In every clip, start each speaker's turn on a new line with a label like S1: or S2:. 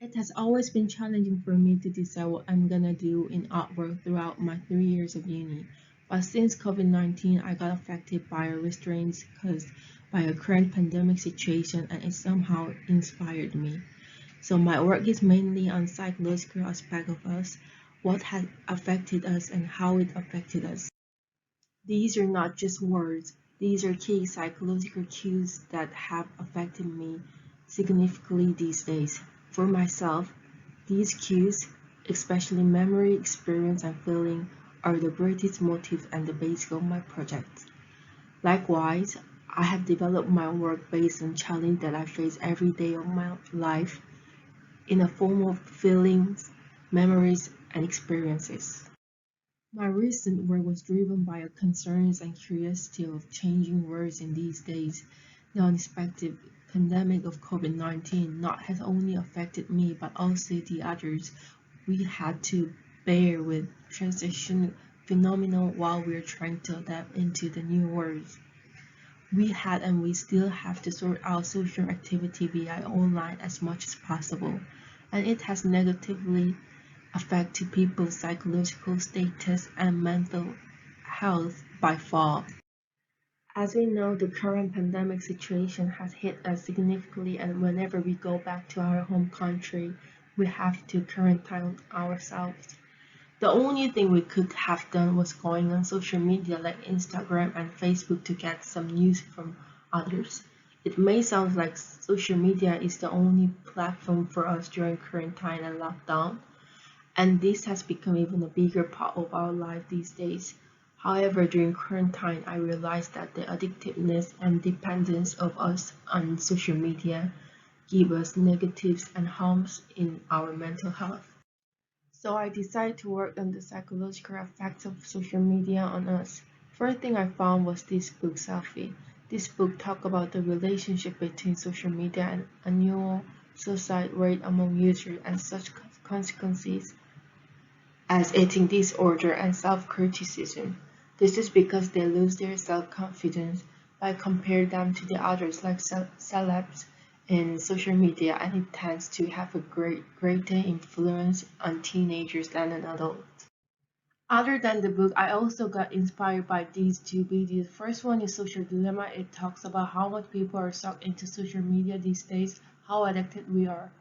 S1: It has always been challenging for me to decide what I'm gonna do in artwork throughout my 3 years of uni. But since COVID-19, I got affected by restraints caused by a current pandemic situation and it somehow inspired me. So my work is mainly on psychological aspect of us, what has affected us and how it affected us. These are not just words, these are key psychological cues that have affected me significantly these days. For myself, these cues, especially memory, experience, and feeling, are the greatest motive and the base of my project. Likewise, I have developed my work based on challenges that I face every day of my life in a form of feelings, memories, and experiences. My recent work was driven by a concerns and curiosity of changing worlds in these days. The unexpected pandemic of COVID-19 not has only affected me but also the others. We had to bear with transition phenomenon while we're trying to adapt into the new world. We had and we still have to sort out social activity via online as much as possible, and it has negatively affected people's psychological status and mental health by far. As we know, the current pandemic situation has hit us significantly, and whenever we go back to our home country, we have to quarantine ourselves. The only thing we could have done was going on social media like Instagram and Facebook to get some news from others. It may sound like social media is the only platform for us during quarantine and lockdown, and this has become even a bigger part of our life these days. However, during quarantine, I realized that the addictiveness and dependence of us on social media give us negatives and harms in our mental health. So I decided to work on the psychological effects of social media on us. First thing I found was this book, Selfie. This book talked about the relationship between social media and annual suicide rate among users and such consequences as eating disorder and self-criticism. This is because they lose their self-confidence by comparing them to the others like celebs in social media, and it tends to have a greater influence on teenagers than an adult. Other than the book, I also got inspired by these two videos. First one is Social Dilemma. It talks about how much people are sucked into social media these days, how addicted we are.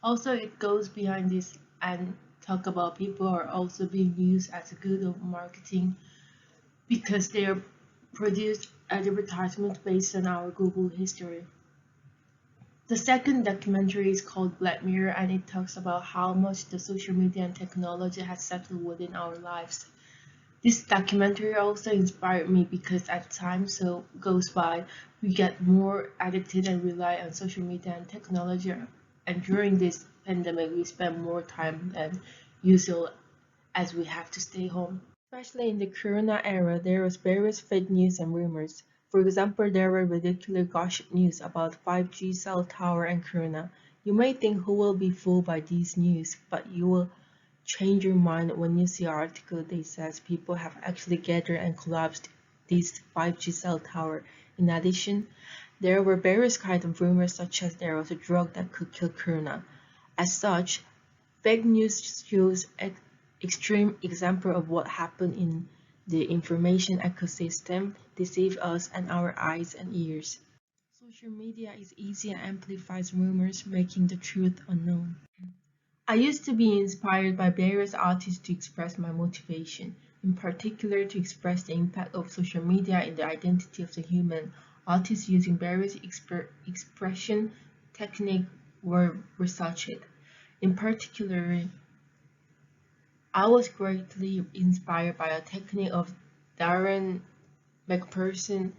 S1: Also, it goes behind this and talk about people are also being used as a good of marketing because they are produced advertisements based on our Google history. The second documentary is called Black Mirror, and it talks about how much the social media and technology has settled within our lives. This documentary also inspired me because as time so goes by, we get more addicted and rely on social media and technology. And during this pandemic, we spend more time than usual as we have to stay home. Especially in the Corona era, there was various fake news and rumors. For example, there were ridiculous gossip news about 5G cell tower and Corona. You may think who will be fooled by these news, but you will change your mind when you see an article that says people have actually gathered and collapsed this 5G cell tower. In addition, there were various kinds of rumors such as there was a drug that could kill Corona. As such, fake news shows an extreme example of what happened in the information ecosystem, deceive us and our eyes and ears. Social media is easy and amplifies rumors, making the truth unknown. I used to be inspired by various artists to express my motivation, in particular to express the impact of social media in the identity of the human. Artists using various expression techniques were researched. In particular, I was greatly inspired by a technique of Darren McPherson,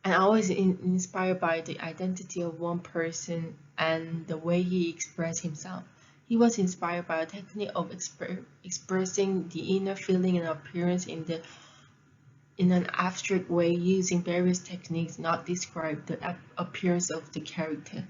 S1: and I was inspired by the identity of one person and the way he expressed himself. He was inspired by a technique of expressing the inner feeling and appearance in an abstract way using various techniques not describe the appearance of the character.